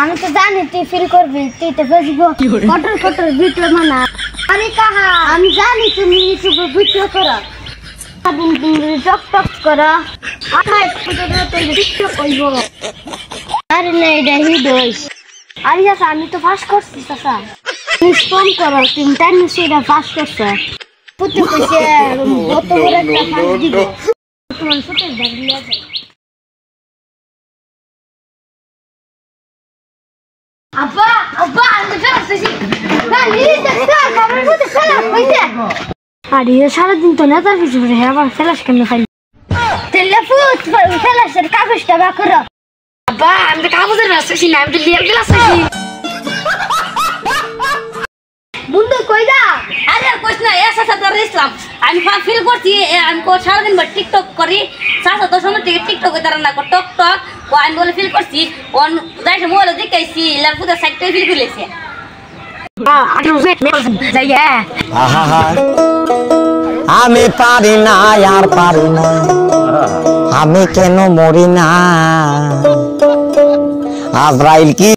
আমি তো জানি তুই ফিল করবি, তুই তো ফেসবুক কটর কটর ভিডিও বানা। আমি কাহা আমি জানি তুমি ইউটিউবে ভিডিও করো, টক টক করো, আরে না এটা হিডোস। আরে আচ্ছা আমি তো ফার্স্ট করছি চাচা, তুমি ফোন করো, তুমি টাইম সেটা ফার্স্ট করছো। পুতে কইছে কত বড় একটা ফার্স্ট দিব, তোমার সাথে দাঁড়িয়ে আছে। আব্বা আব্বা আমি ফেলাছি না, লিলি দেখছ আমার মধ্যে ফেলা হইছে। আরে সারাদিন তো নেতার কিছু করে আবার ফেলাস কেন খালি টেলিফোন ফেলাসের কাগজটা বা করো। আব্বা আমি তো কাগজের রাস্তাছি না, আমি তো লিয়ার গ্লাস আছি। বন্ধু কই দা? আরে আর কইছ না, এসা সাদার ইসলাম আমি ফিল করছি। আমি সারাদিন ভর টিকটক করি, সাসা তো সময় থেকে টিকটক এ না কর টক টক ও আমি বলে ফিল করছি। অন যাইছে মোবাইল দেখাইছি লার পুরো সাইডটা ফিল করেছে। আমি পারি না আর পারি না, আমি কেন মরি না। আজরাইল কি